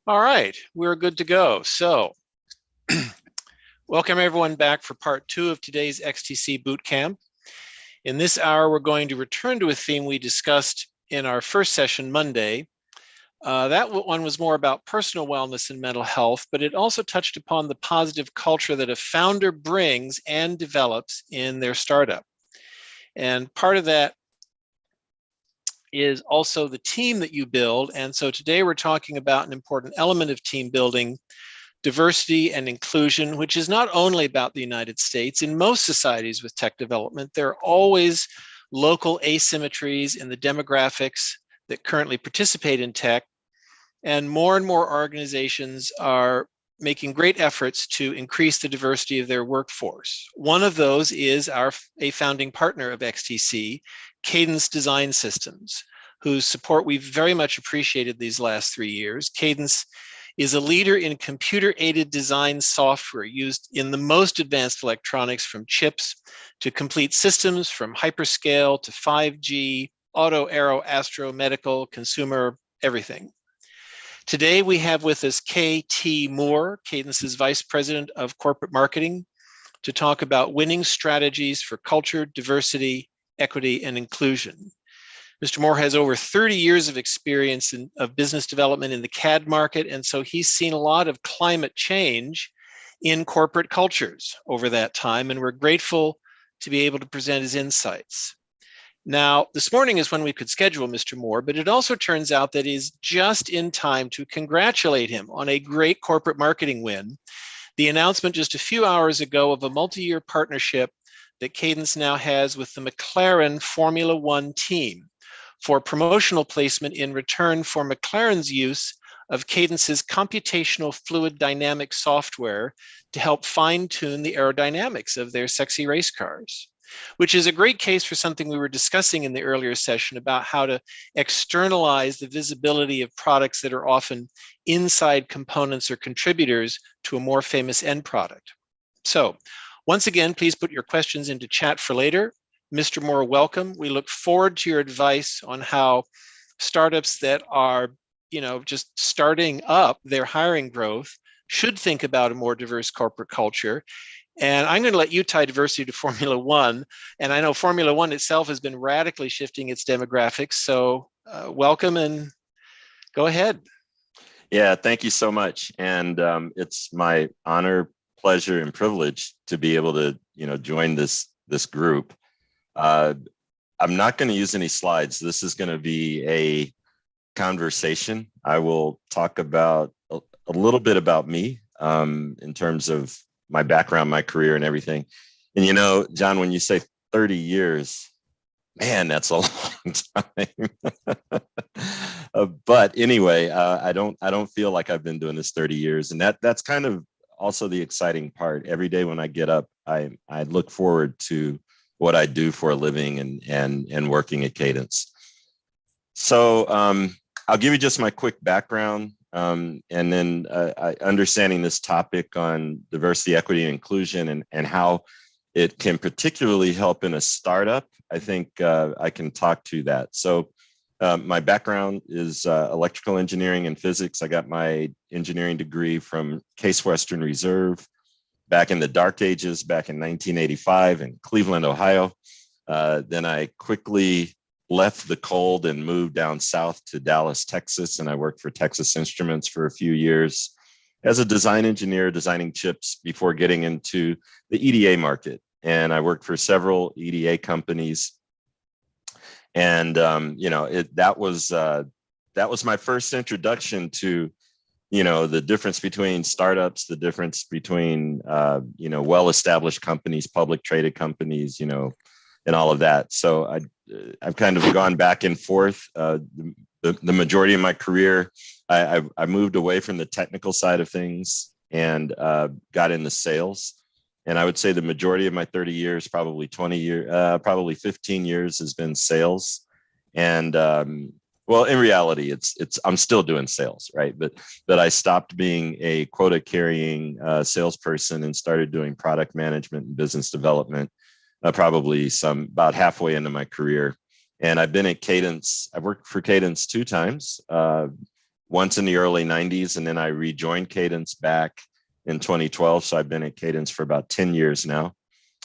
All right, we're good to go. So, welcome everyone back for part 2 of today's XTC Bootcamp. In this hour, we're going to return to a theme we discussed in our first session Monday. That one was more about personal wellness and mental health, but it also touched upon the positive culture that a founder brings and develops in their startup. And part of that is also the team that you build. And so today we're talking about an important element of team building, diversity and inclusion, which is not only about the United States. In most societies with tech development, there are always local asymmetries in the demographics that currently participate in tech. And more organizations are making great efforts to increase the diversity of their workforce. One of those is a founding partner of XTC, Cadence Design Systems, whose support we've very much appreciated these last 3 years. Cadence is a leader in computer-aided design software used in the most advanced electronics, from chips to complete systems, from hyperscale to 5G, auto, aero, astro, medical, consumer, everything. Today, we have with us KT Moore, Cadence's Vice President of Corporate Marketing, to talk about winning strategies for culture, diversity, equity, and inclusion. Mr. Moore has over 30 years of experience of business development in the CAD market, and so he's seen a lot of climate change in corporate cultures over that time, and we're grateful to be able to present his insights. Now, this morning is when we could schedule Mr. Moore, but it also turns out that he's just in time to congratulate him on a great corporate marketing win. The announcement just a few hours ago of a multi-year partnership that Cadence now has with the McLaren Formula One team for promotional placement in return for McLaren's use of Cadence's computational fluid dynamic software to help fine-tune the aerodynamics of their sexy race cars, which is a great case for something we were discussing in the earlier session about how to externalize the visibility of products that are often inside components or contributors to a more famous end product. So, once again, please put your questions into chat for later. Mr. Moore, welcome. We look forward to your advice on how startups that are, just starting up their hiring growth should think about a more diverse corporate culture. And I'm going to let you tie diversity to Formula One. And I know Formula One itself has been radically shifting its demographics. So welcome and go ahead. Yeah, thank you so much. And it's my honor, pleasure, and privilege to be able to, join this group. I'm not going to use any slides. This is going to be a conversation. I will talk about a little bit about me in terms of my background, my career, and everything. And John, when you say 30 years, man, that's a long time. But anyway, I don't feel like I've been doing this 30 years, and that's kind of also the exciting part. Every day when I get up, I look forward to what I do for a living and working at Cadence. So I'll give you just my quick background. And then understanding this topic on diversity, equity, and inclusion, and how it can particularly help in a startup, I think I can talk to that. So my background is electrical engineering and physics. I got my engineering degree from Case Western Reserve back in the dark ages, back in 1985 in Cleveland, Ohio. Then I quickly left the cold and moved down south to Dallas, Texas, and I worked for Texas Instruments for a few years as a design engineer, designing chips before getting into the EDA market. And I worked for several EDA companies. And that was my first introduction to the difference between startups, the difference between well-established companies, public traded companies, and all of that. So I've kind of gone back and forth. The majority of my career, I moved away from the technical side of things and got into sales. And I would say the majority of my 30 years, probably 20 years, probably 15 years has been sales. And well, in reality, I'm still doing sales, right? But I stopped being a quota carrying salesperson and started doing product management and business development. Probably about halfway into my career. And I've been at Cadence. I've worked for Cadence 2 times. once in the early 90s, and then I rejoined Cadence back in 2012. So I've been at Cadence for about 10 years now.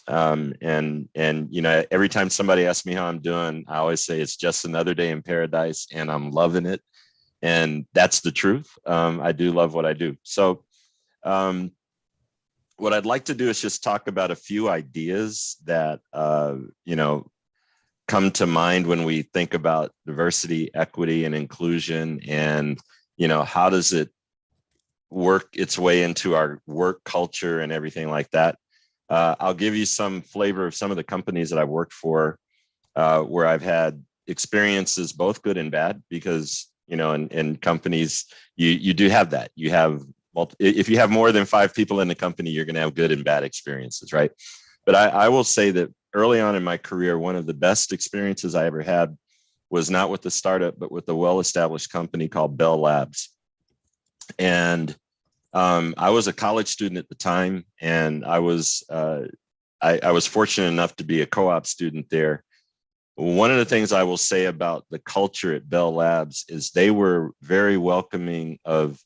And you know, every time somebody asks me how I'm doing, I always say it's just another day in paradise, and I'm loving it. And that's the truth. I do love what I do. So what I'd like to do is just talk about a few ideas that you know, come to mind when we think about diversity, equity, and inclusion, and you know, how does it work its way into our work culture and everything like that. I'll give you some flavor of some of the companies that I've worked for, where I've had experiences both good and bad, because you know, in companies, you do have that. You have if you have more than 5 people in the company, you're going to have good and bad experiences, right? But I will say that early on in my career, one of the best experiences I ever had was not with the startup, but with a well-established company called Bell Labs. And I was a college student at the time, and I was fortunate enough to be a co-op student there. One of the things I will say about the culture at Bell Labs is they were very welcoming of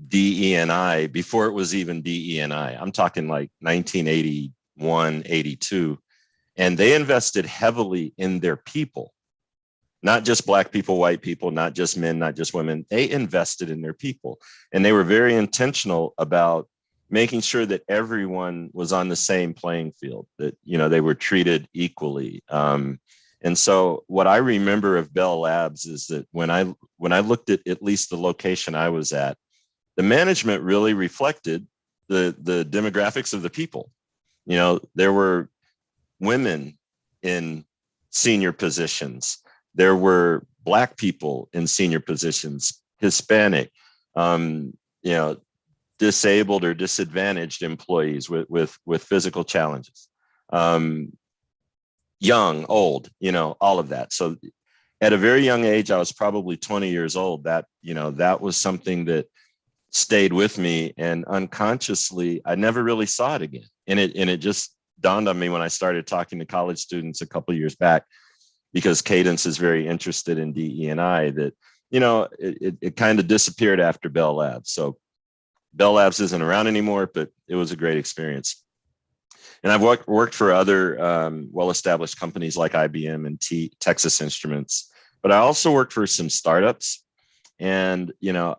DE&I before it was even DE&I. I'm talking like 1981, 82. And they invested heavily in their people, not just Black people, white people, not just men, not just women. They invested in their people. And they were very intentional about making sure that everyone was on the same playing field, that, you know, they were treated equally. And so what I remember of Bell Labs is that when I looked at least the location I was at, the management really reflected the demographics of the people. You know, there were women in senior positions. There were Black people in senior positions, Hispanic, you know, disabled or disadvantaged employees with physical challenges, young, old, you know, all of that. So at a very young age, I was probably 20 years old. That, you know, that was something that stayed with me, and unconsciously, I never really saw it again. And it just dawned on me when I started talking to college students a couple of years back, because Cadence is very interested in DE&I, that, you know, it kind of disappeared after Bell Labs. So Bell Labs isn't around anymore, but it was a great experience. And I've worked for other well-established companies like IBM and Texas Instruments, but I also worked for some startups. And, you know,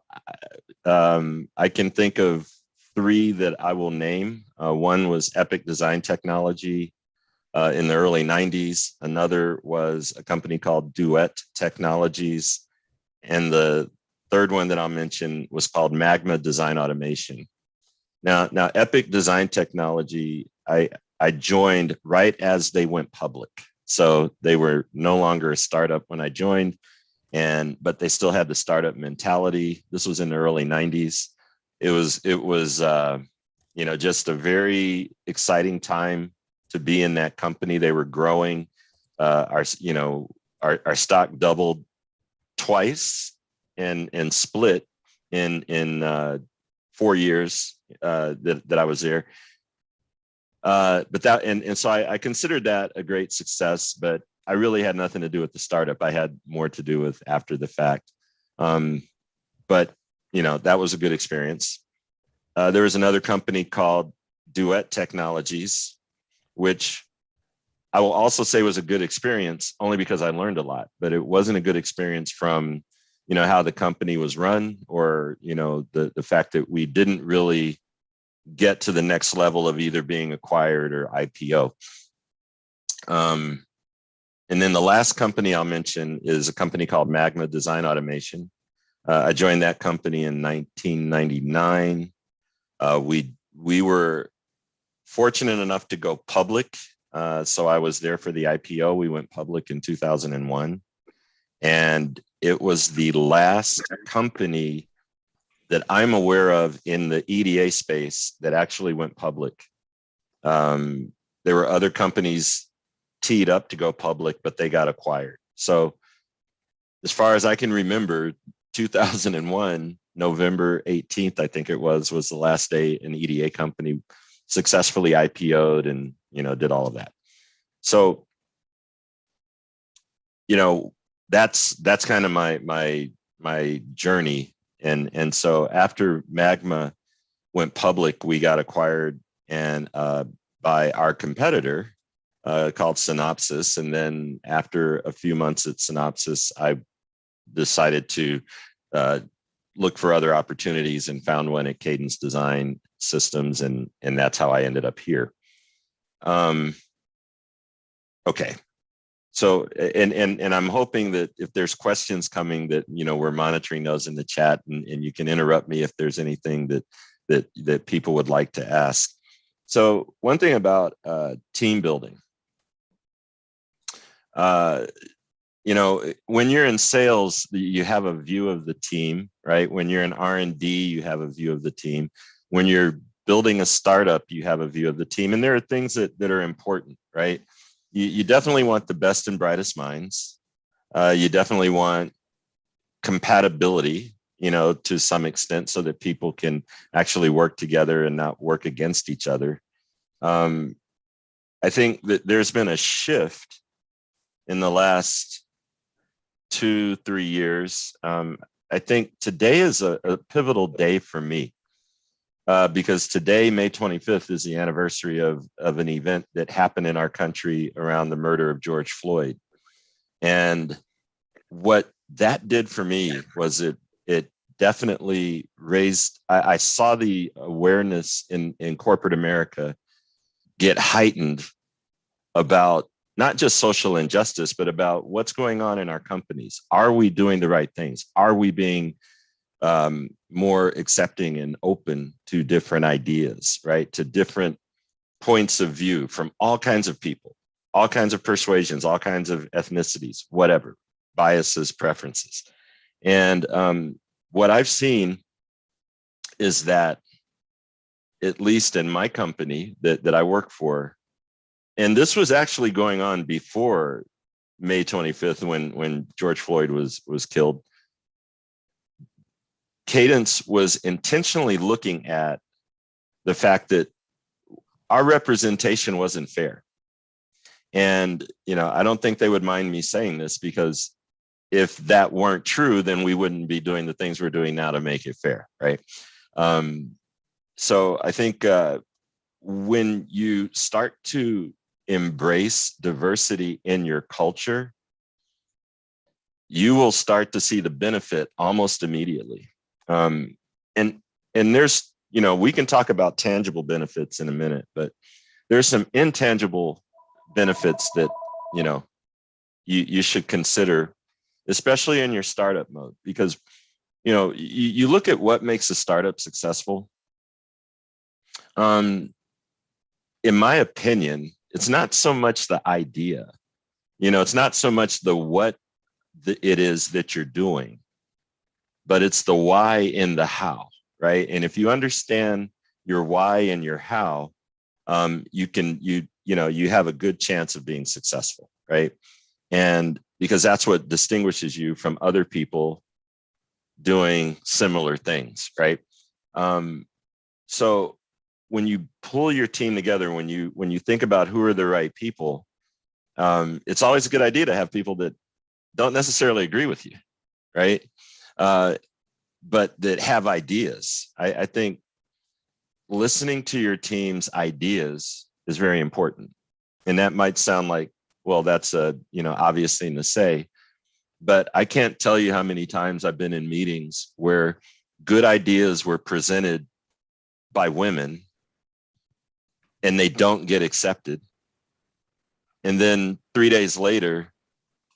I can think of 3 that I will name. One was Epic Design Technology in the early 90s. Another was a company called Duet Technologies. And the third one that I'll mention was called Magma Design Automation. Now Epic Design Technology, I joined right as they went public. So they were no longer a startup when I joined, but they still had the startup mentality. This was in the early 90s. It was you know, just a very exciting time to be in that company. They were growing. Our stock doubled twice and split in 4 years that I was there. But that, and so I considered that a great success, but I really had nothing to do with the startup. I had more to do with after the fact. But, you know, that was a good experience. There was another company called Duet Technologies, which I will also say was a good experience only because I learned a lot, but it wasn't a good experience from, you know, how the company was run, or, you know, the fact that we didn't really get to the next level of either being acquired or IPO. And then the last company I'll mention is a company called Magma Design Automation. I joined that company in 1999. We were fortunate enough to go public. So I was there for the IPO. We went public in 2001. And it was the last company that I'm aware of in the EDA space that actually went public. There were other companies teed up to go public, but they got acquired. So as far as I can remember, 2001, November 18th, I think it was the last day an EDA company successfully IPO'd and, you know, did all of that. So, you know, that's kind of my journey And so after Magma went public, we got acquired and by our competitor called Synopsys. And then after a few months at Synopsys, I decided to look for other opportunities and found one at Cadence Design Systems, and that's how I ended up here. Okay. So, and I'm hoping that if there's questions coming that, we're monitoring those in the chat, and you can interrupt me if there's anything that people would like to ask. So one thing about team building, when you're in sales, you have a view of the team, right? When you're in R&D, you have a view of the team. When you're building a startup, you have a view of the team. And there are things that are important, right? You definitely want the best and brightest minds. You definitely want compatibility, to some extent, so that people can actually work together and not work against each other. I think that there's been a shift in the last 2-3 years. I think today is a pivotal day for me, because today, May 25th, is the anniversary of an event that happened in our country around the murder of George Floyd. And what that did for me was it definitely raised, I saw the awareness in corporate America get heightened about not just social injustice, but about what's going on in our companies. Are we doing the right things? Are we being more accepting and open to different ideas, right? To different points of view from all kinds of people, all kinds of persuasions, all kinds of ethnicities, whatever, biases, preferences. And what I've seen is that, at least in my company that I work for, and this was actually going on before May 25th, when George Floyd was killed, Cadence was intentionally looking at the fact that our representation wasn't fair. And, I don't think they would mind me saying this, because if that weren't true, then we wouldn't be doing the things we're doing now to make it fair, right? So I think when you start to embrace diversity in your culture, you will start to see the benefit almost immediately. And there's, we can talk about tangible benefits in a minute, but there's some intangible benefits that, you should consider, especially in your startup mode, because, you look at what makes a startup successful. In my opinion, it's not so much the idea, it's not so much the what it is that you're doing, but it's the why and the how, right? And if you understand your why and your how, you have a good chance of being successful, right? And because that's what distinguishes you from other people doing similar things, right? So when you pull your team together, when you think about who are the right people, it's always a good idea to have people that don't necessarily agree with you, right? But that have ideas. I think listening to your team's ideas is very important. And that might sound like, well, that's a obvious thing to say, but I can't tell you how many times I've been in meetings where good ideas were presented by women and they don't get accepted. And then 3 days later,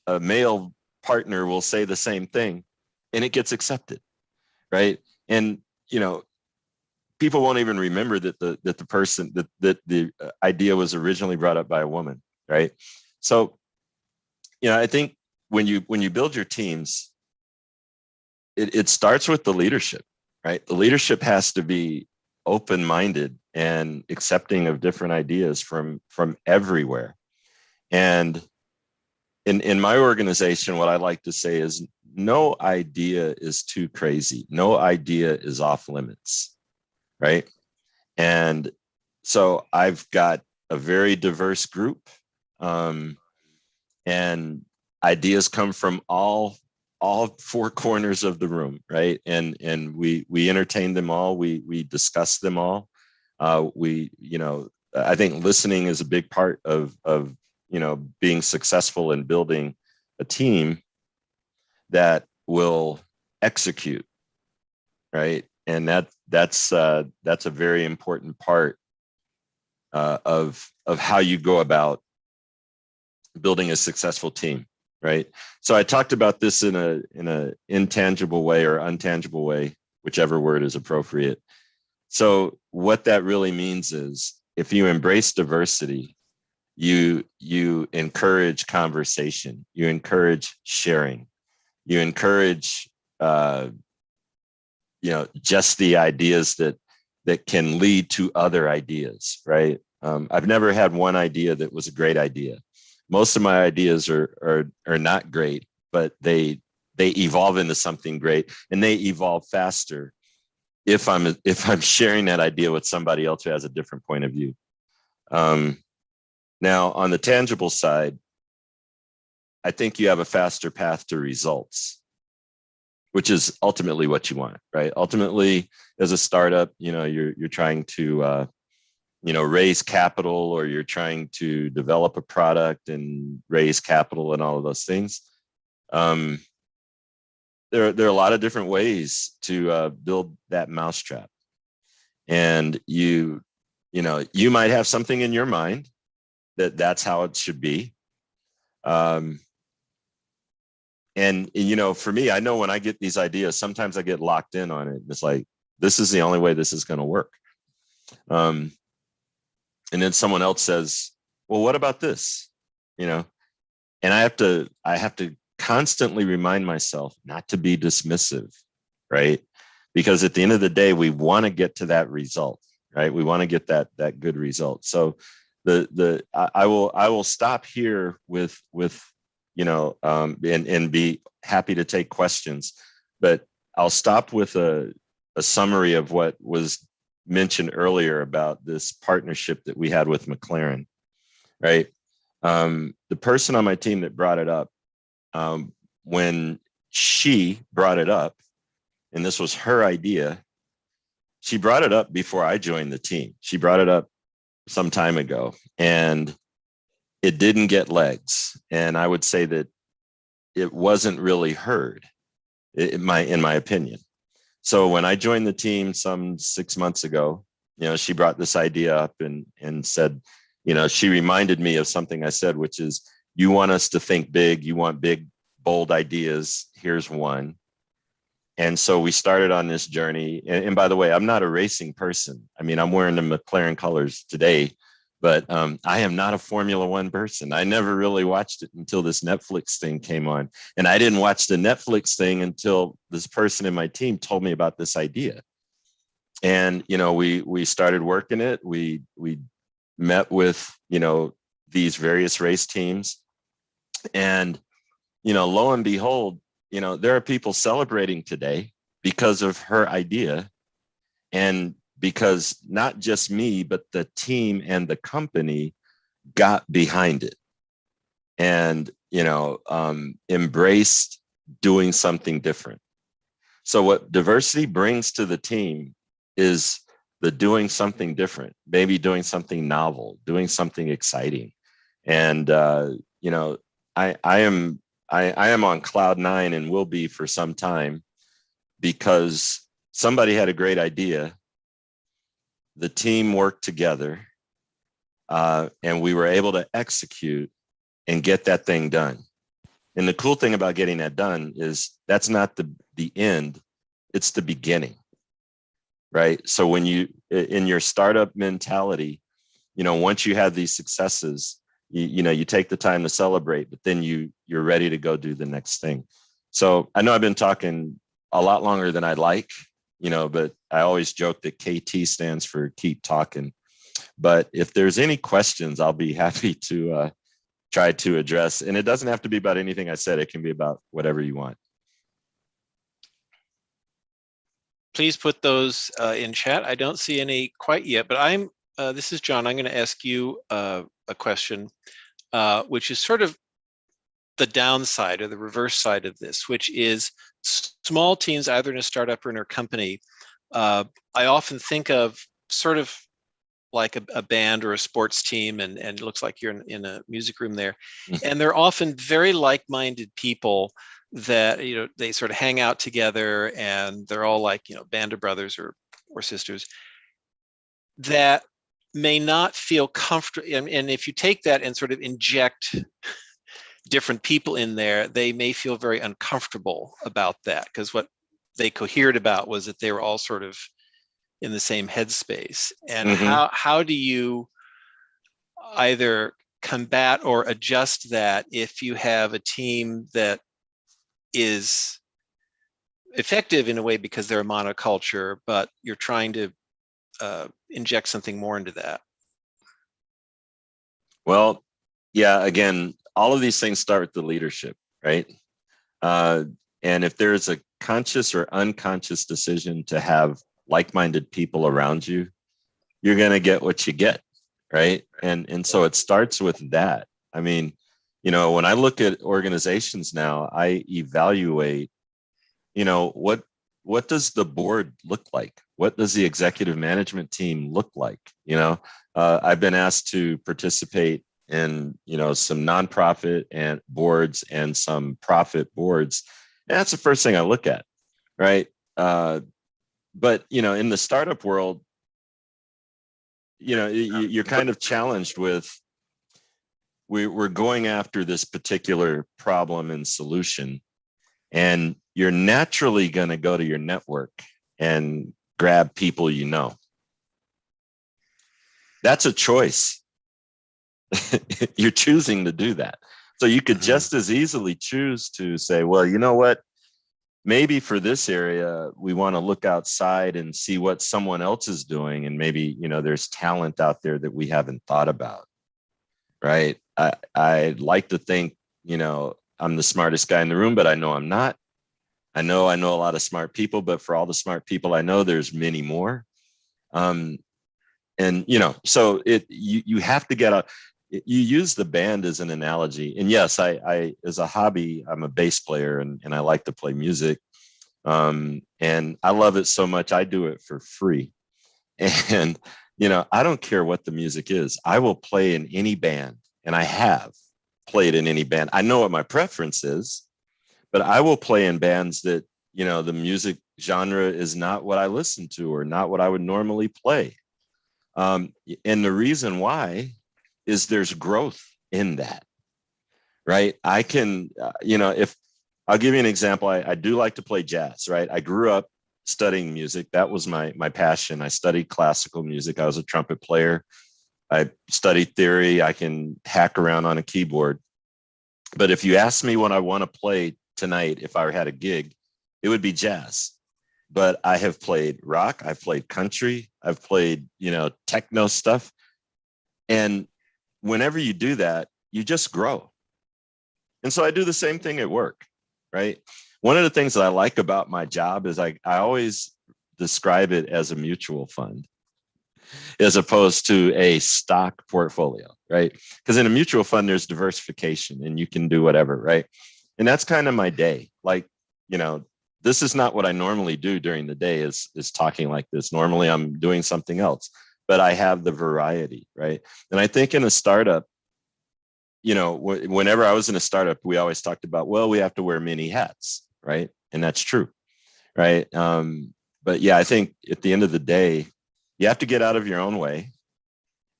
a male partner will say the same thing and it gets accepted, right? And, people won't even remember that the idea was originally brought up by a woman, right? So, I think when you build your teams, it starts with the leadership, right? The leadership has to be open-minded and accepting of different ideas from everywhere. And in my organization, what I like to say is no idea is too crazy. No idea is off limits, right? And so I've got a very diverse group, and ideas come from all all four corners of the room, right? And we entertain them all. We discuss them all. I think listening is a big part of being successful in building a team that will execute, right? And that's a very important part of how you go about building a successful team, right? So I talked about this in a intangible way or untangible way, whichever word is appropriate. So what that really means is if you embrace diversity, you encourage conversation, you encourage sharing, you encourage just the ideas that can lead to other ideas, right? I've never had one idea that was a great idea. Most of my ideas are not great, but they evolve into something great, and they evolve faster if I'm sharing that idea with somebody else who has a different point of view. Now, on the tangible side, I think you have a faster path to results, which is ultimately what you want, right? Ultimately, as a startup, you're trying to raise capital, or you're trying to develop a product and raise capital and all of those things. There are a lot of different ways to build that mousetrap, and you might have something in your mind that's how it should be. And for me, I know when I get these ideas, sometimes I get locked in on it. It's like, this is the only way this is going to work. And then someone else says, well, what about this? And I have to constantly remind myself not to be dismissive, right? Because at the end of the day, we want to get to that result, right? We want to get that good result. So I will stop here with and be happy to take questions, but I'll stop with a summary of what was mentioned earlier about this partnership that we had with McLaren, right? The person on my team that brought it up, when she brought it up, and this was her idea, she brought it up before I joined the team. She brought it up some time ago, and it didn't get legs. And I would say that it wasn't really heard, in my opinion. So when I joined the team some 6 months ago, she brought this idea up and said, she reminded me of something I said, which is, you want us to think big, you want big, bold ideas. Here's one. And so we started on this journey. And by the way, I'm not a racing person. I mean, I'm wearing the McLaren colors today, but I am not a Formula One person. I never really watched it until this Netflix thing came on. And I didn't watch the Netflix thing until this person in my team told me about this idea. And, we started working it. We met with, these various race teams. And, lo and behold, there are people celebrating today because of her idea, and because not just me, but the team and the company got behind it and, embraced doing something different. So what diversity brings to the team is the doing something different, maybe doing something novel, doing something exciting. And, I am on cloud nine and will be for some time, because somebody had a great idea. The team worked together, and we were able to execute and get that thing done. And the cool thing about getting that done is that's not the end, it's the beginning, right? So when you, in your startup mentality, once you have these successes, you take the time to celebrate, but then you're ready to go do the next thing. So I know I've been talking a lot longer than I'd like, but I always joke that KT stands for keep talking. But if there's any questions, I'll be happy to try to address. And it doesn't have to be about anything I said. It can be about whatever you want. Please put those in chat. I don't see any quite yet, but this is John. I'm going to ask you a question, which is sort of the downside or the reverse side of this, which is small teams, either in a startup or in a company. I often think of sort of like a band or a sports team, and it looks like you're in a music room there. And they're often very like-minded people that, you know, they sort of hang out together, and they're all like, you know, band of brothers or sisters that may not feel comfortable. And if you take that and sort of inject different people in there, they may feel very uncomfortable about that, because what they cohered about was that they were all sort of in the same headspace. And how do you either combat or adjust that if you have a team that is effective in a way because they're a monoculture, but you're trying to inject something more into that? Well, yeah, again, all of these things start with the leadership, right? And if there's a conscious or unconscious decision to have like-minded people around you, you're going to get what you get, right? And so it starts with that. I mean, you know, when I look at organizations now, I evaluate, you know, what does the board look like? What does the executive management team look like? You know, I've been asked to participate in, you know, some nonprofit and boards and some profit boards. And that's the first thing I look at, right? But, you know, in the startup world, you know, you're kind of challenged with, we're going after this particular problem and solution, and you're naturally going to go to your network and grab people, you know. That's a choice. You're choosing to do that. So you could just as easily choose to say, well, you know what? Maybe for this area, we want to look outside and see what someone else is doing. And maybe, you know, there's talent out there that we haven't thought about, right? I like to think, you know, I'm the smartest guy in the room, but I know I'm not. I know a lot of smart people, but for all the smart people I know, there's many more. And, you know, so you have to get you use the band as an analogy. And yes, I as a hobby, I'm a bass player and I like to play music. And I love it so much, I do it for free. And, you know, I don't care what the music is. I will play in any band, and I have played in any band. I know what my preference is, but I will play in bands that, you know, the music genre is not what I listen to or not what I would normally play. And the reason why is there's growth in that, right? I can, you know, if I'll give you an example, I do like to play jazz, right? I grew up studying music. That was my passion. I studied classical music. I was a trumpet player. I studied theory. I can hack around on a keyboard. But if you ask me what I want to play tonight, if I had a gig, it would be jazz. But I have played rock. I've played country. I've played, you know, techno stuff. And whenever you do that, you just grow. And so I do the same thing at work, right? One of the things that I like about my job is I always describe it as a mutual fund as opposed to a stock portfolio, right? Because in a mutual fund, there's diversification and you can do whatever, right? And that's kind of my day. Like, you know, this is not what I normally do during the day is talking like this. Normally I'm doing something else, but I have the variety, right? And I think in a startup, you know, whenever I was in a startup, we always talked about, well, we have to wear many hats, right? And that's true, right? But yeah, I think at the end of the day, you have to get out of your own way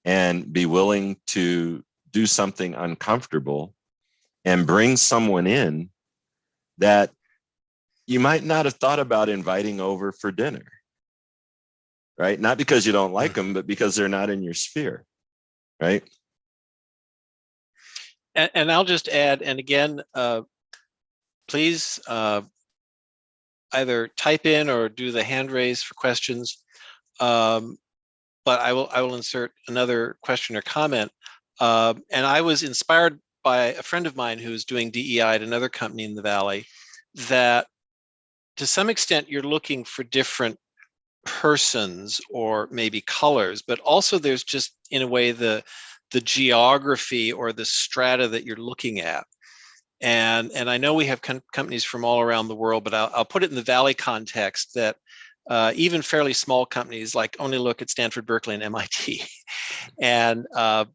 and be willing to do something uncomfortable and bring someone in that you might not have thought about inviting over for dinner, right? Not because you don't like them, but because they're not in your sphere, right? And I'll just add, and again, please either type in or do the hand raise for questions. But I will insert another question or comment. And I was inspired by a friend of mine who's doing DEI at another company in the Valley, that to some extent you're looking for different persons or maybe colors, but also there's just in a way the geography or the strata that you're looking at. And I know we have companies from all around the world, but I'll put it in the Valley context that even fairly small companies like only look at Stanford, Berkeley, and MIT. And I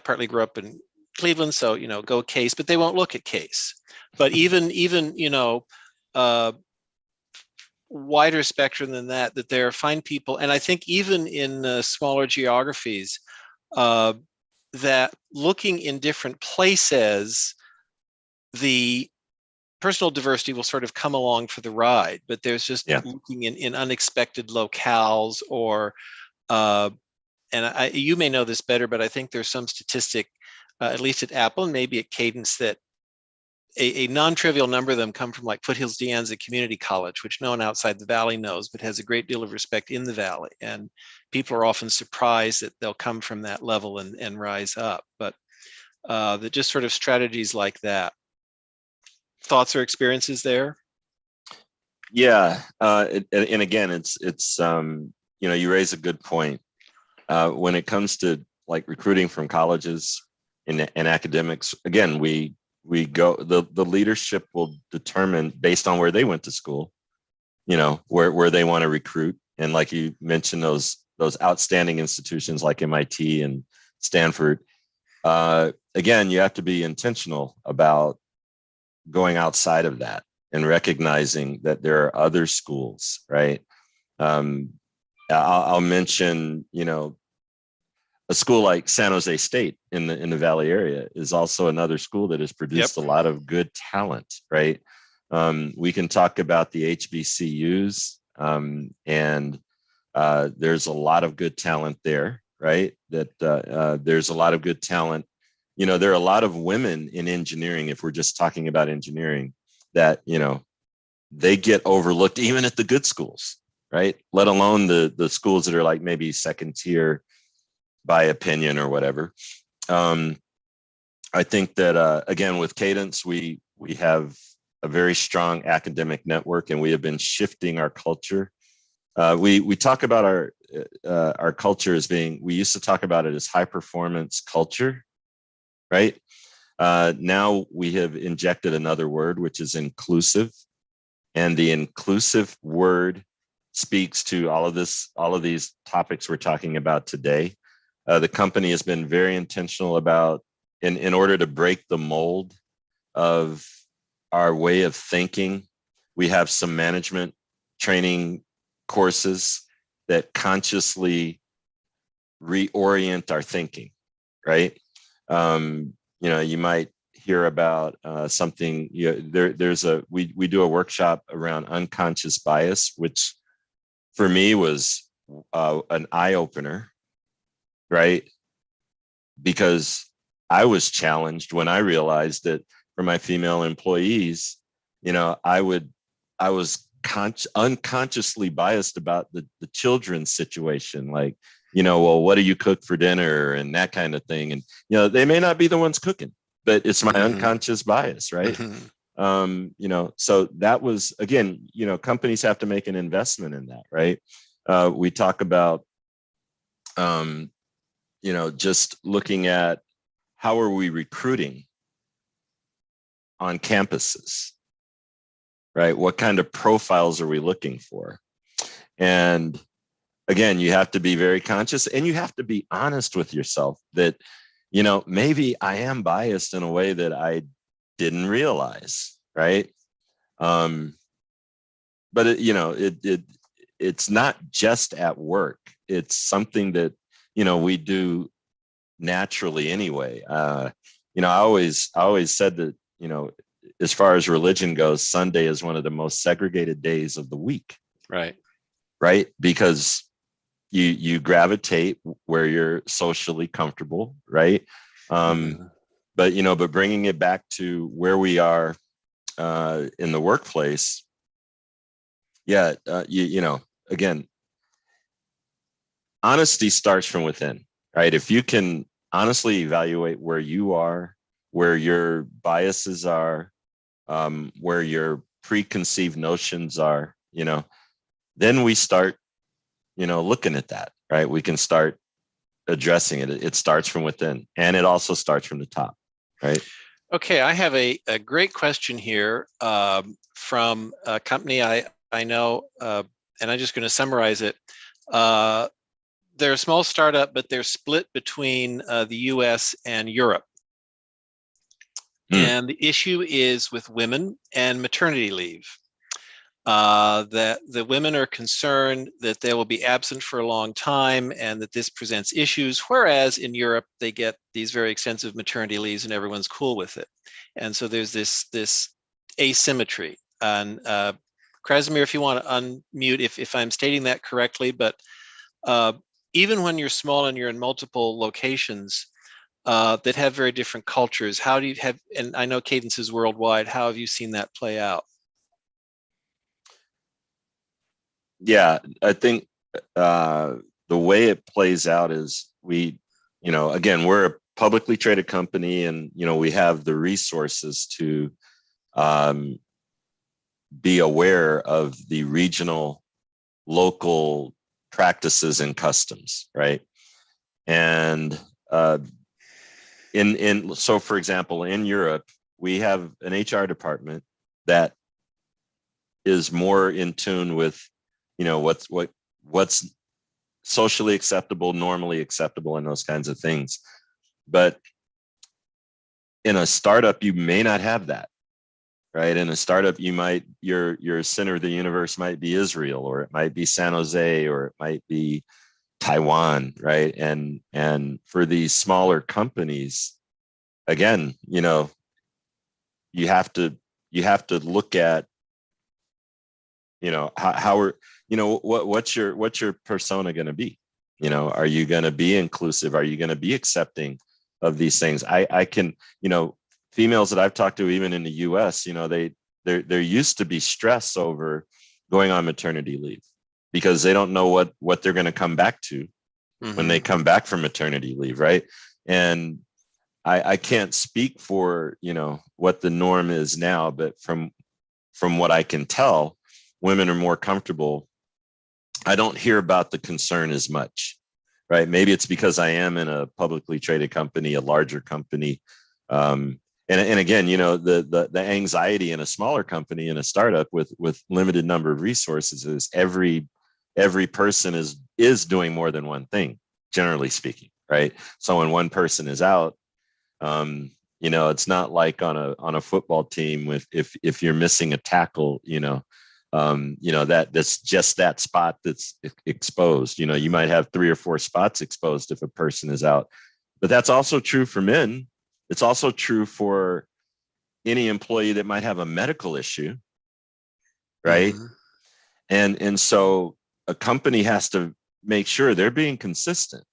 partly grew up in Cleveland, so go Case, but they won't look at Case. But even wider spectrum than that there are fine people, and I think even in smaller geographies, that looking in different places, the personal diversity will sort of come along for the ride, but there's just looking in unexpected locales, or and you may know this better, but I think there's some statistic, at least at Apple and maybe at Cadence, that a non-trivial number of them come from like Foothills De Anza Community College, which no one outside the Valley knows, but has a great deal of respect in the Valley. And people are often surprised that they'll come from that level and rise up. But the just sort of strategies like that. Thoughts or experiences there? Yeah, and again, it's you raise a good point. When it comes to like recruiting from colleges and academics, again, we go, the leadership will determine based on where they went to school, where they want to recruit. And like you mentioned, those outstanding institutions like MIT and Stanford, again, you have to be intentional about going outside of that and recognizing that there are other schools, right? I'll mention, a school like San Jose State in the Valley area is also another school that has produced a lot of good talent, right? We can talk about the HBCUs, and there's a lot of good talent there, right? That there's a lot of good talent. There are a lot of women in engineering, if we're just talking about engineering, that, they get overlooked even at the good schools, right? Let alone the schools that are like maybe second tier by opinion or whatever. I think that, again, with Cadence, we have a very strong academic network, and we have been shifting our culture. We talk about our culture as being, we used to talk about it as high performance culture, right? Now we have injected another word, which is inclusive. And the inclusive word speaks to all of these topics we're talking about today. The company has been very intentional about, in order to break the mold of our way of thinking, we have some management training courses that consciously reorient our thinking, right? You might hear about something. We do a workshop around unconscious bias, which for me was an eye opener, right? Because I was challenged when I realized that for my female employees, I was unconsciously biased about the children's situation, like, well, what do you cook for dinner and that kind of thing. And, they may not be the ones cooking, but it's my unconscious bias, right? So that was, again, companies have to make an investment in that, right? We talk about, just looking at how are we recruiting on campuses, right? What kind of profiles are we looking for? And again, you have to be very conscious, and you have to be honest with yourself that, maybe I am biased in a way that I didn't realize, right? But it's not just at work. It's something that, we do naturally anyway. I always said that, as far as religion goes, Sunday is one of the most segregated days of the week. Right. Because you gravitate where you're socially comfortable. Right. But bringing it back to where we are in the workplace. Yeah. Again, honesty starts from within, right? If you can honestly evaluate where you are, where your biases are, where your preconceived notions are, then we start, looking at that, right? We can start addressing it. It starts from within, and it also starts from the top, right? Okay, I have a great question here from a company I know, and I'm just going to summarize it. They're a small startup, but they're split between the US and Europe. And the issue is with women and maternity leave. That the women are concerned that they will be absent for a long time and that this presents issues, whereas in Europe, they get these very extensive maternity leaves and everyone's cool with it. And so there's this asymmetry. And Krasimir, if you want to unmute, if I'm stating that correctly, but even when you're small and you're in multiple locations that have very different cultures, how do you have, and I know Cadence is worldwide, how have you seen that play out? Yeah, I think the way it plays out is again, we're a publicly traded company, and we have the resources to be aware of the regional, local practices and customs, right? And so, for example, in Europe, we have an HR department that is more in tune with what's socially acceptable, normally acceptable, and those kinds of things. But in a startup, you may not have that, right? In a startup, your center of the universe might be Israel, or it might be San Jose, or it might be Taiwan, right? And for these smaller companies, again, you have to look at how are what's your persona going to be? Are you going to be inclusive? Are you going to be accepting of these things? I can, females that I've talked to, even in the US, there used to be stress over going on maternity leave because they don't know what they're going to come back to when they come back from maternity leave, right? And I can't speak for what the norm is now, but from what I can tell, women are more comfortable. I don't hear about the concern as much, right? Maybe it's because I am in a publicly traded company, a larger company. And again, the anxiety in a smaller company, in a startup with limited number of resources, is every person is doing more than one thing, generally speaking, right? So when one person is out, it's not like on a football team with if you're missing a tackle, that's just that spot that's exposed. You might have 3 or 4 spots exposed if a person is out. But that's also true for men. It's also true for any employee that might have a medical issue, right? And so a company has to make sure they're being consistent.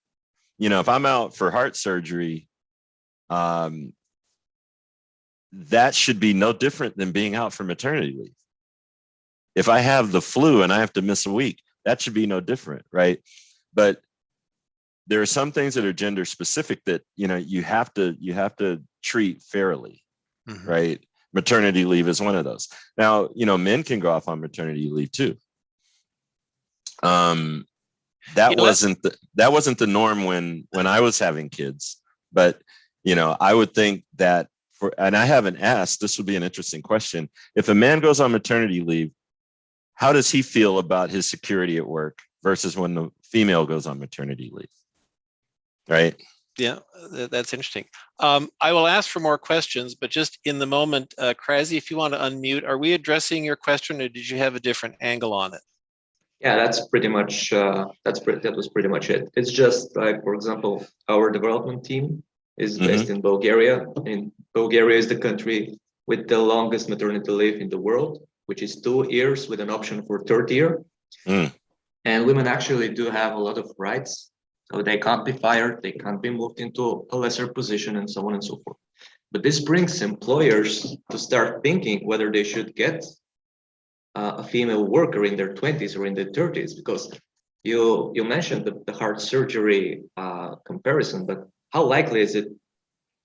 If I'm out for heart surgery, that should be no different than being out for maternity leave. If I have the flu and I have to miss a week, that should be no different, right? But there are some things that are gender specific that you have to treat fairly, right? Maternity leave is one of those. Now, men can go off on maternity leave too. That wasn't the norm when I was having kids, but I would think that and I haven't asked, this would be an interesting question. If a man goes on maternity leave, how does he feel about his security at work versus when the female goes on maternity leave? Right? Yeah, that's interesting. I will ask for more questions, but just in the moment, Krasi, if you want to unmute, are we addressing your question, or did you have a different angle on it? Yeah, that's pretty much that was pretty much it. It's just like, for example, our development team is based in Bulgaria. And Bulgaria is the country with the longest maternity leave in the world, which is 2 years with an option for 3rd year. And women actually do have a lot of rights. So they can't be fired, they can't be moved into a lesser position, and so on and so forth. But this brings employers to start thinking whether they should get a female worker in their 20s or in their 30s, because you mentioned the heart surgery comparison, but how likely is it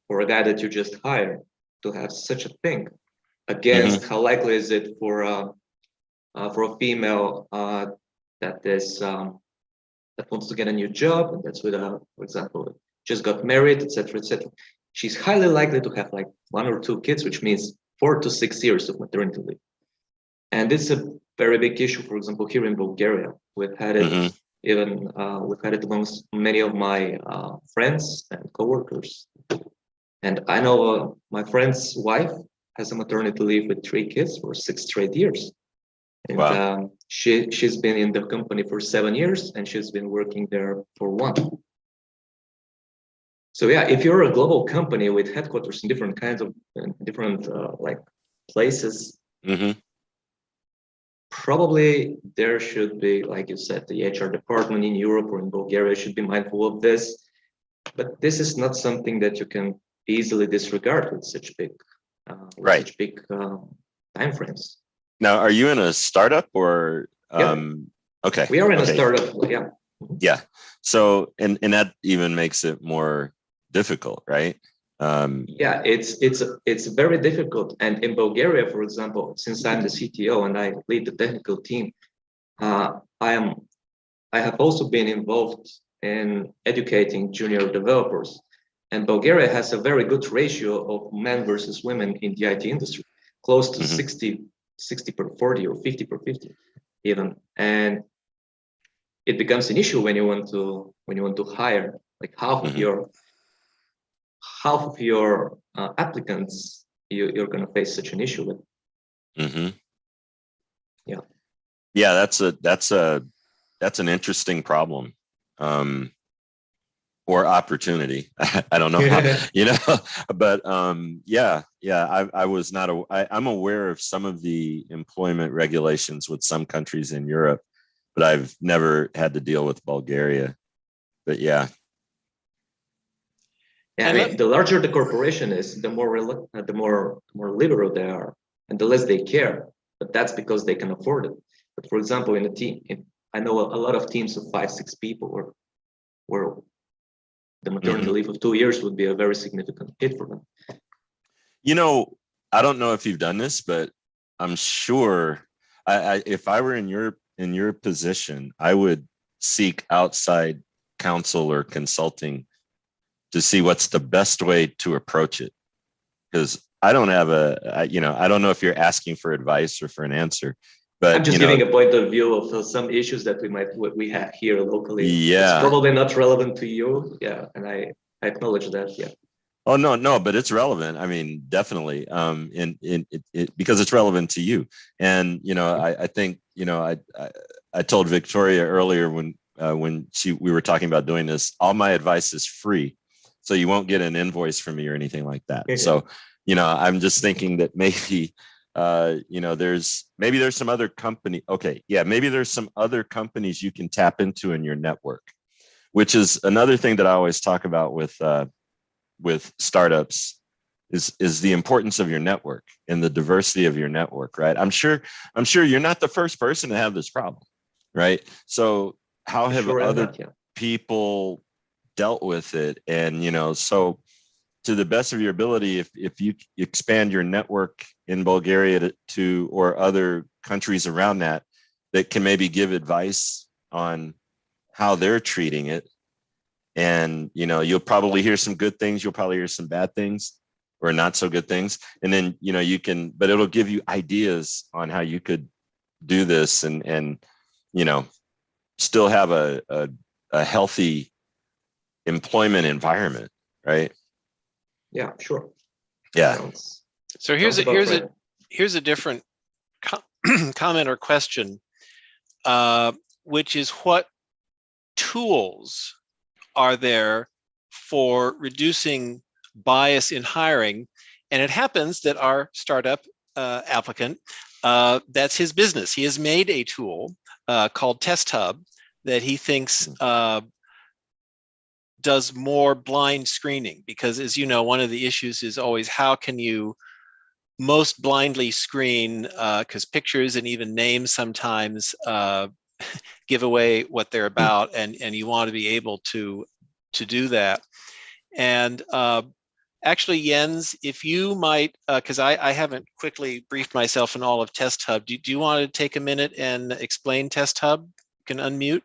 for a guy that you just hired to have such a thing against how likely is it for a female that wants to get a new job, and that's with for example, just got married, etc., etc. she's highly likely to have like 1 or 2 kids, which means 4 to 6 years of maternity leave. And it's a very big issue, for example, here in Bulgaria. We've had it we've had it amongst many of my friends and coworkers. And I know my friend's wife has a maternity leave with 3 kids for 6 straight years. And Wow. she's been in the company for 7 years, and she's been working there for 1. So yeah, if you're a global company with headquarters in different kinds of different like places, probably there should be, like you said, the HR department in Europe or in Bulgaria should be mindful of this. But this is not something that you can easily disregard with such big time frames. Now, are you in a startup or? Okay. We are in a startup. Yeah. Yeah. So, and that even makes it more difficult, right? Yeah, it's very difficult. And in Bulgaria, for example, since I'm the CTO and I lead the technical team, I have also been involved in educating junior developers. And Bulgaria has a very good ratio of men versus women in the IT industry, close to 60 per 40 or 50 per 50 even. And it becomes an issue when you want to hire like half of your applicants. You're going to face such an issue with. Yeah, that's an interesting problem. Or opportunity. I don't know how, but I was not, I'm aware of some of the employment regulations with some countries in Europe, but I've never had to deal with Bulgaria, but yeah. Yeah, I mean, the larger the corporation is, the more liberal they are, and the less they care. But that's because they can afford it. But for example, in a team, I know a lot of teams of 5-6 people where the maternity leave of 2 years would be a very significant hit for them. I don't know if you've done this, but I'm sure if I were in your position, I would seek outside counsel or consulting to see what's the best way to approach it. Because I don't have I don't know if you're asking for advice or for an answer, but I'm just giving a point of view of some issues that we have here locally. Yeah. It's probably not relevant to you. Yeah. And I acknowledge that. Yeah. Oh, no, but it's relevant. I mean, definitely. Because it's relevant to you. And, I think, I told Victoria earlier when we were talking about doing this, all my advice is free. So you won't get an invoice from me or anything like that. So, I'm just thinking that maybe, there's some other company. Okay. Yeah. Maybe there's some other companies you can tap into in your network, which is another thing that I always talk about with startups is the importance of your network and the diversity of your network, right? I'm sure you're not the first person to have this problem, right? So how have other people dealt with it? And, so to the best of your ability, if you expand your network in Bulgaria to or other countries around that can maybe give advice on how they're treating it. And, you'll probably hear some good things. You'll probably hear some bad things or not so good things. And then, but it'll give you ideas on how you could do this and still have a healthy employment environment. Right. Yeah, sure. Yeah. So here's a different comment or question, which is what tools are there for reducing bias in hiring? And it happens that our startup applicant, that's his business. He has made a tool called Test Hub that he thinks does more blind screening, because as you know, one of the issues is always how can you most blindly screen, because pictures and even names sometimes give away what they're about, and you want to be able to do that. And actually, Jens, if you might, because I haven't quickly briefed myself in all of Test Hub, do you want to take a minute and explain Test Hub? You can unmute.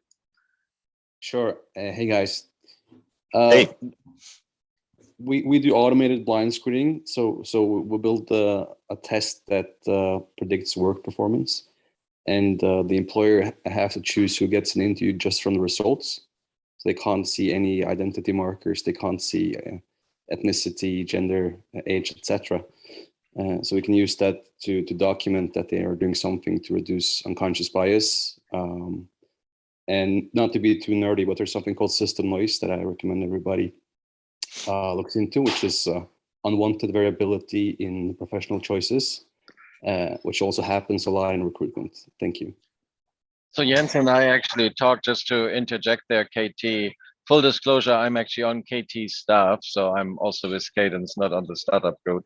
Sure. Hey guys. Hey. we do automated blind screening. So we build a test that predicts work performance, and the employer has to choose who gets an interview just from the results. So they can't see any identity markers. They can't see ethnicity, gender, age, etc. So we can use that to document that they are doing something to reduce unconscious bias. And not to be too nerdy, but there's something called system noise that I recommend everybody looks into, which is unwanted variability in professional choices, which also happens a lot in recruitment. Thank you. So Jens and I actually talked, just to interject there, KT. Full disclosure, I'm actually on KT's staff, so I'm also with Cadence, not on the startup group.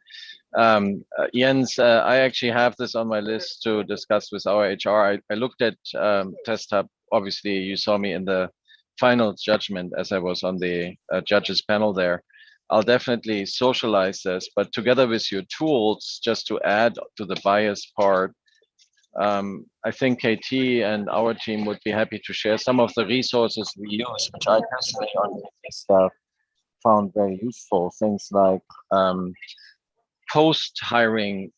Jens, I actually have this on my list to discuss with our HR. I looked at Test Hub. Obviously, you saw me in the final judgment as I was on the judges panel there. I'll definitely socialize this, but together with your tools, just to add to the bias part, I think KT and our team would be happy to share some of the resources we use, which I personally on KT staff found very useful. Things like post-hiring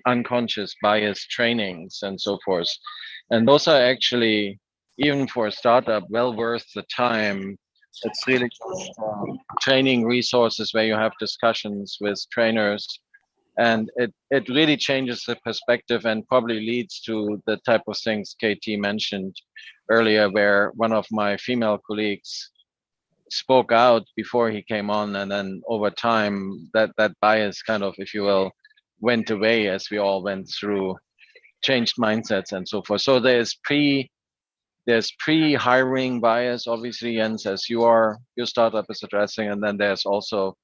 unconscious bias trainings and so forth. And those are actually, even for a startup, well worth the time. It's really just training resources where you have discussions with trainers, and it really changes the perspective and probably leads to the type of things KT mentioned earlier, where one of my female colleagues spoke out before he came on, and then over time that bias kind of, if you will, went away as we all went through changed mindsets and so forth. So there's pre-hiring bias, obviously, Jens, as your startup is addressing, and then there's also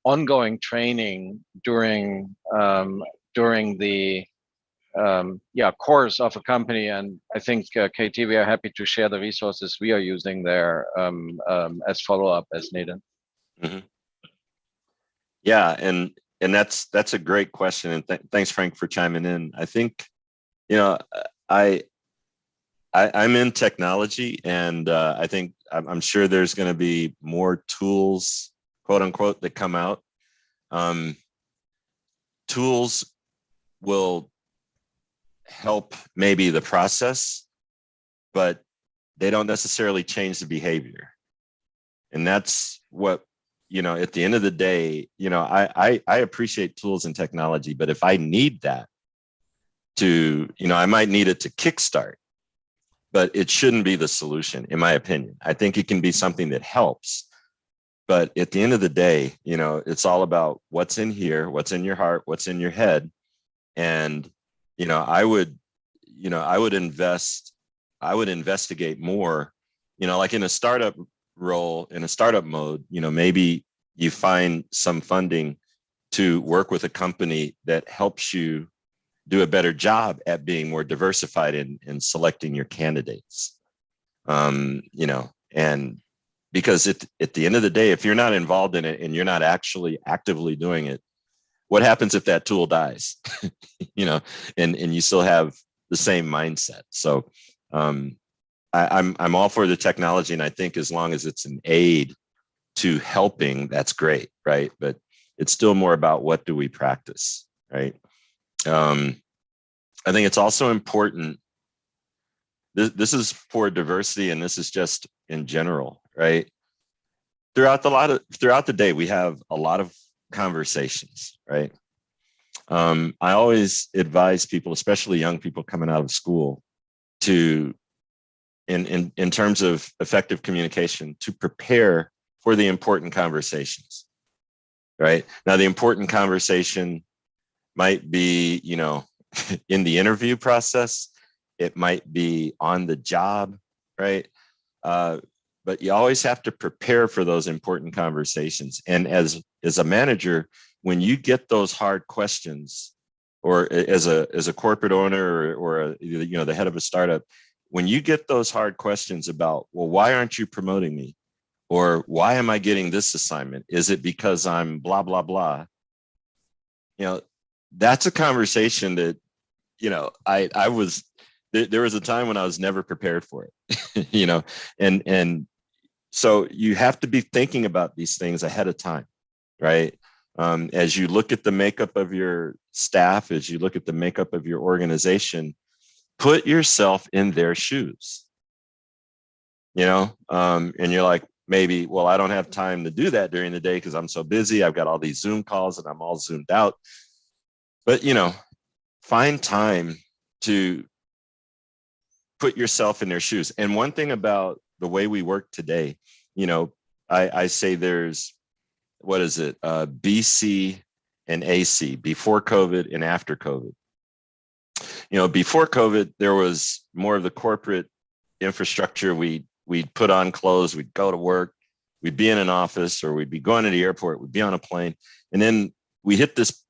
ongoing training during the course of a company. And I think KT, we are happy to share the resources we are using there as follow-up as needed. Mm-hmm. Yeah, and that's a great question, and thanks, Frank, for chiming in. I think, I'm in technology, and I think I'm sure there's going to be more tools, quote unquote, that come out. Tools will help maybe the process, but they don't necessarily change the behavior. And that's what, at the end of the day, I appreciate tools and technology, but if I need that to, I might need it to kickstart, but it shouldn't be the solution, in my opinion. I think it can be something that helps. But at the end of the day, it's all about what's in here, what's in your heart, what's in your head. And, I would investigate more, like in a startup role, in a startup mode, maybe you find some funding to work with a company that helps you do a better job at being more diversified in selecting your candidates. And because at the end of the day, if you're not involved in it and you're not actually actively doing it, what happens if that tool dies? And you still have the same mindset. So I'm all for the technology, and I think as long as it's an aid to helping, that's great, right? But it's still more about what do we practice, right? I think it's also important. This is for diversity, and this is just in general, right? Throughout the day, we have a lot of conversations, right? I always advise people, especially young people coming out of school, to, in terms of effective communication, to prepare for the important conversations, right? Now, the important conversation might be, in the interview process. It might be on the job, right? But you always have to prepare for those important conversations. And as a manager, when you get those hard questions, or as a corporate owner or the head of a startup, when you get those hard questions about, well, why aren't you promoting me? Or why am I getting this assignment? Is it because I'm blah, blah, blah? That's a conversation that, there was a time when I was never prepared for it, and So you have to be thinking about these things ahead of time, right? As you look at the makeup of your staff, as you look at the makeup of your organization, put yourself in their shoes, and you're like, maybe, well, I don't have time to do that during the day because I'm so busy. I've got all these Zoom calls and I'm all zoomed out. But, find time to put yourself in their shoes. And one thing about the way we work today, I say there's, what is it? BC and AC, before COVID and after COVID. Before COVID, there was more of the corporate infrastructure. We'd put on clothes, we'd go to work, we'd be in an office, or we'd be going to the airport, we'd be on a plane. And then we hit this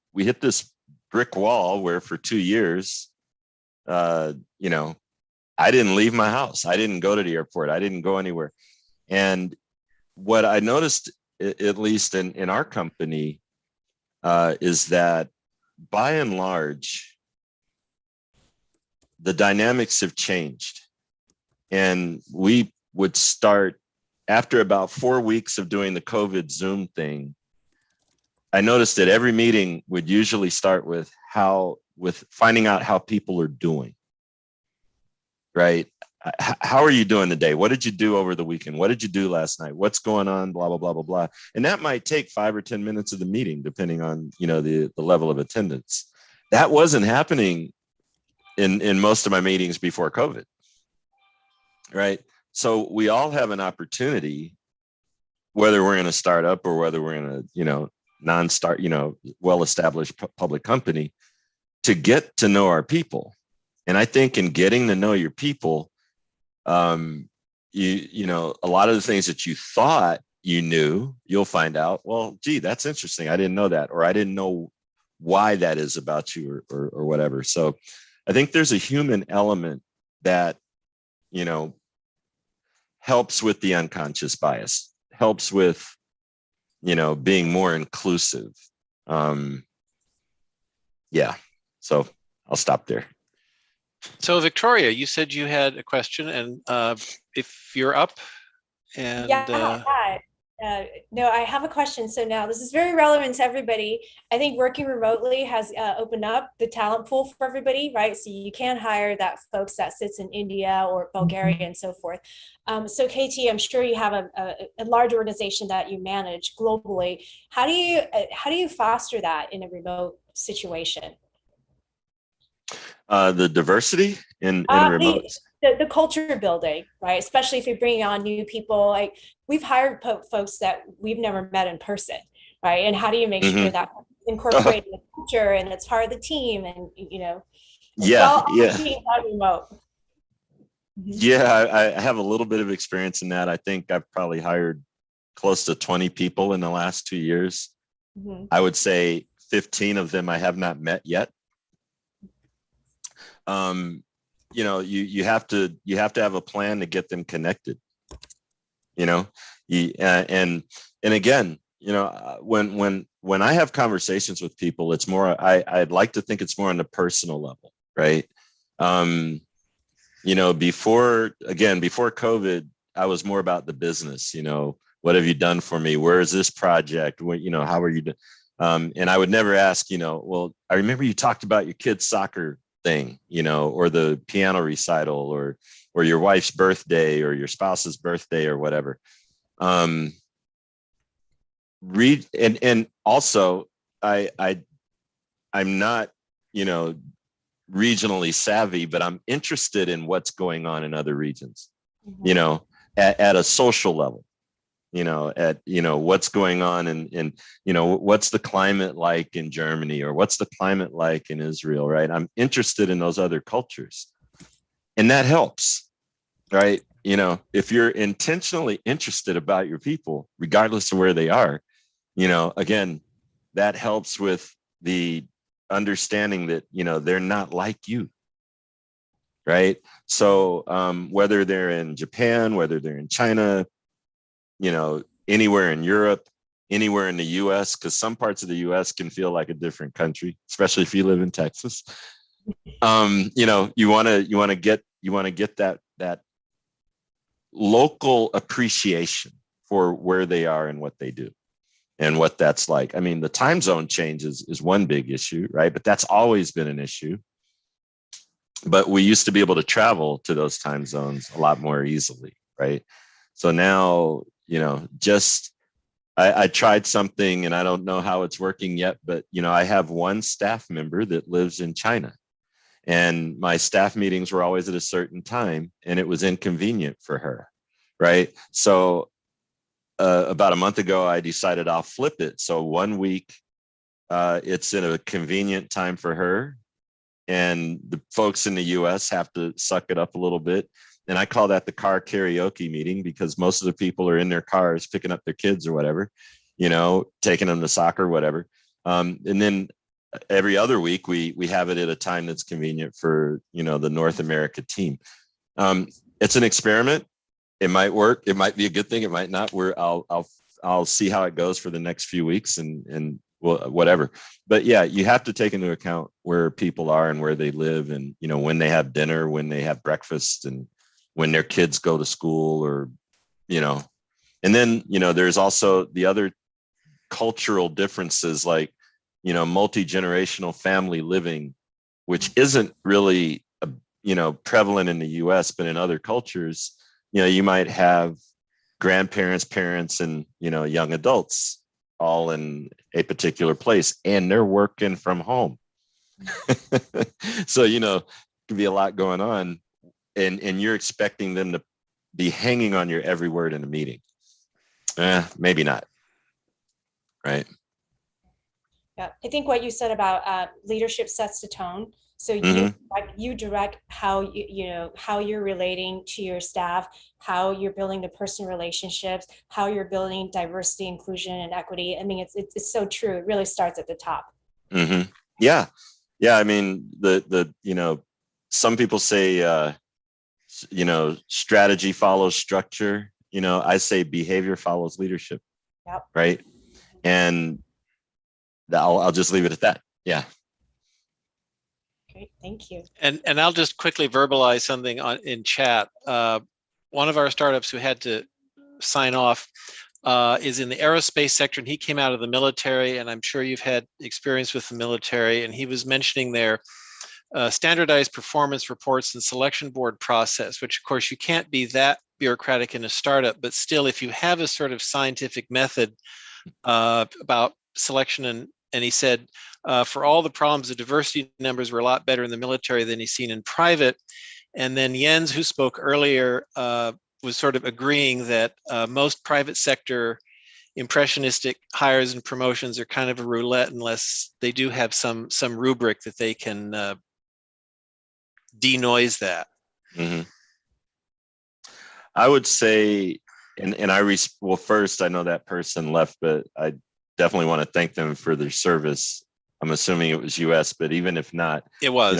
brick wall where for 2 years, I didn't leave my house. I didn't go to the airport. I didn't go anywhere. And what I noticed, at least in our company, is that by and large, the dynamics have changed. And we would start, after about 4 weeks of doing the COVID Zoom thing, I noticed that every meeting would usually start with finding out how people are doing, right? How are you doing today? What did you do over the weekend? What did you do last night? What's going on? Blah, blah, blah, blah, blah. And that might take 5 or 10 minutes of the meeting, depending on, the level of attendance. That wasn't happening in most of my meetings before COVID, right? So we all have an opportunity, whether we're in a startup or whether we're in a, non-start, well-established public company, to get to know our people. And I think in getting to know your people, a lot of the things that you thought you knew, you'll find out, well, gee, that's interesting. I didn't know that, or I didn't know why that is about you, or whatever. So I think there's a human element that, helps with the unconscious bias, helps with, being more inclusive. Yeah. So I'll stop there. So Victoria, you said you had a question, and if you're up, and no, I have a question. So now this is very relevant to everybody. I think working remotely has opened up the talent pool for everybody, right? So you can hire that folks that sits in India or Bulgaria and so forth. So KT, I'm sure you have a large organization that you manage globally. How do you foster that in a remote situation? The diversity in remote. The culture building, right? Especially if you're bringing on new people. Like, we've hired folks that we've never met in person, right? And how do you make sure that incorporated in the culture and it's part of the team, and being on remote? Yeah, I have a little bit of experience in that. I think I've probably hired close to 20 people in the last 2 years. I would say 15 of them I have not met yet. You have to have a plan to get them connected, and again, when I have conversations with people, it's more, I'd like to think it's more on the personal level, right? Before COVID, I was more about the business. What have you done for me? Where is this project? How are you doing? And I would never ask, well, I remember you talked about your kid's soccer thing, or the piano recital, or your wife's birthday, or your spouse's birthday, or whatever. Read, and also I'm not, regionally savvy, but I'm interested in what's going on in other regions, at a social level, what's going on in what's the climate like in Germany, or what's the climate like in Israel, right? I'm interested in those other cultures, and that helps, right? If you're intentionally interested about your people, regardless of where they are, again, that helps with the understanding that, they're not like you, right? So whether they're in Japan, whether they're in China, anywhere in Europe, anywhere in the US, because some parts of the US can feel like a different country, especially if you live in Texas. You want to get that local appreciation for where they are and what they do and what that's like. I mean, the time zone changes is one big issue, right? But that's always been an issue. But we used to be able to travel to those time zones a lot more easily, right? So now, I tried something and I don't know how it's working yet, but, I have one staff member that lives in China, and my staff meetings were always at a certain time, and it was inconvenient for her, right? So about a month ago, I decided I'll flip it. So 1 week, it's in a convenient time for her, and the folks in the US have to suck it up a little bit. And I call that the car karaoke meeting, because most of the people are in their cars picking up their kids or whatever, taking them to soccer or whatever. And then every other week we have it at a time that's convenient for, the North America team. It's an experiment. It might work. It might be a good thing. It might not. I'll see how it goes for the next few weeks and whatever. But yeah, you have to take into account where people are and where they live, and when they have dinner, when they have breakfast, and when their kids go to school, or and then there's also the other cultural differences, like multi-generational family living, which isn't really prevalent in the US, but in other cultures, you might have grandparents, parents, and young adults all in a particular place, and they're working from home. So can be a lot going on, and you're expecting them to be hanging on your every word in a meeting. Maybe not, right? Yeah, I think what you said about leadership sets the tone. So you direct how how you're relating to your staff, how you're building the personal relationships, how you're building diversity, inclusion, and equity. I mean, it's so true. It really starts at the top. Mm-hmm. Yeah. I mean, the some people say strategy follows structure. I say behavior follows leadership. Yep. Right. And I'll just leave it at that. Yeah. Great, thank you. And I'll just quickly verbalize something in chat. One of our startups who had to sign off is in the aerospace sector, and he came out of the military, and I'm sure you've had experience with the military, and he was mentioning their standardized performance reports and selection board process, which of course you can't be that bureaucratic in a startup, but still, if you have a sort of scientific method about selection, and he said, for all the problems, the diversity numbers were a lot better in the military than he's seen in private. And then Jens, who spoke earlier, was sort of agreeing that most private sector impressionistic hires and promotions are kind of a roulette unless they do have some rubric that they can denoise that. Mm-hmm. I would say, well, first, I know that person left, but I definitely want to thank them for their service. I'm assuming it was US, but even if not, it was.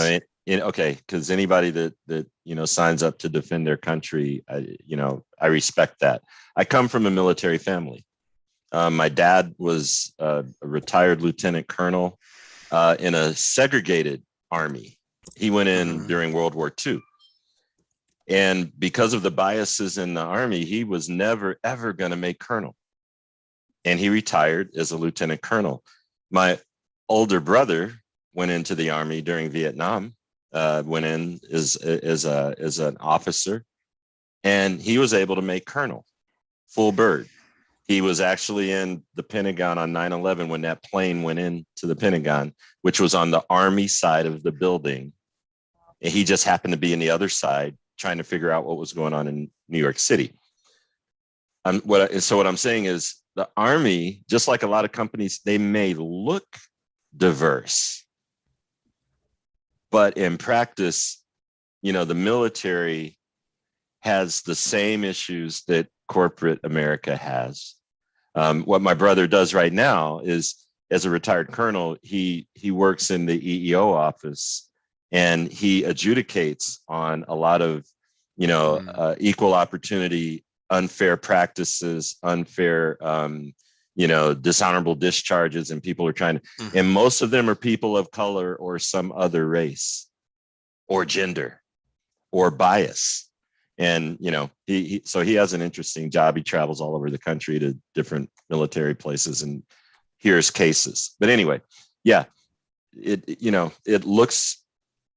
Okay, because anybody that signs up to defend their country, I respect that. I come from a military family. My dad was a retired lieutenant colonel in a segregated army. He went in during World War II. And because of the biases in the army, he was never, ever going to make colonel. And he retired as a lieutenant colonel. My older brother went into the army during Vietnam, went in as an officer, and he was able to make colonel, full bird. He was actually in the Pentagon on 9/11 when that plane went into the Pentagon, which was on the army side of the building. And he just happened to be in the other side trying to figure out what was going on in New York City. So what I'm saying is the army, just like a lot of companies, they may look diverse, but in practice, the military has the same issues that corporate America has. What my brother does right now is, as a retired colonel, he works in the EEO office, and he adjudicates on a lot of, equal opportunity, unfair practices, unfair, dishonorable discharges, and people are trying to, and most of them are people of color or some other race or gender or bias. And, so he has an interesting job. He travels all over the country to different military places and hears cases. But anyway, yeah, it looks,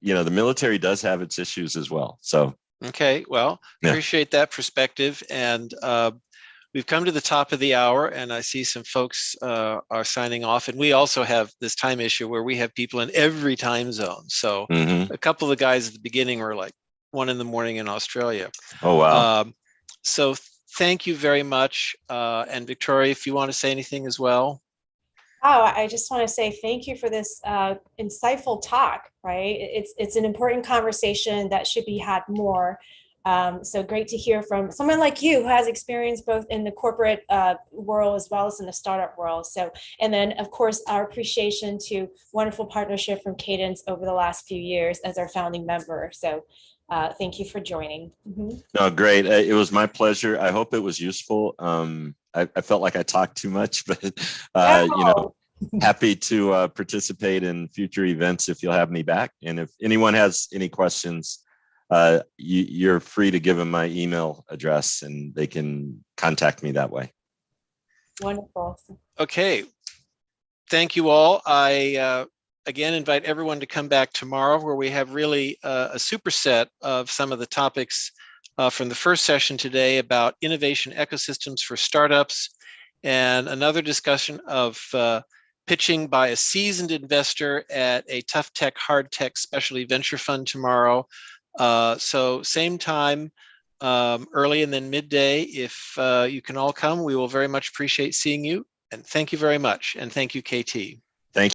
the military does have its issues as well. So, okay, well, yeah. Appreciate that perspective. And we've come to the top of the hour, and I see some folks are signing off. And we also have this time issue where we have people in every time zone. So a couple of the guys at the beginning were like 1 a.m. in Australia. Oh, wow. So thank you very much. And Victoria, if you want to say anything as well. Oh, I just want to say thank you for this insightful talk, right? It's an important conversation that should be had more. So great to hear from someone like you who has experience both in the corporate world as well as in the startup world. So, and then of course, our appreciation to wonderful partnership from Cadence over the last few years as our founding member. So thank you for joining. No, great. It was my pleasure. I hope it was useful. I felt like I talked too much, but happy to participate in future events if you'll have me back. And if anyone has any questions, you're free to give them my email address and they can contact me that way. Wonderful. Okay. Thank you all. I again invite everyone to come back tomorrow, where we have really a superset of some of the topics from the first session today about innovation ecosystems for startups, and another discussion of pitching by a seasoned investor at a tough tech, hard tech specialty venture fund tomorrow. So same time, early and then midday. If you can all come, we will very much appreciate seeing you. And thank you very much. And thank you, KT.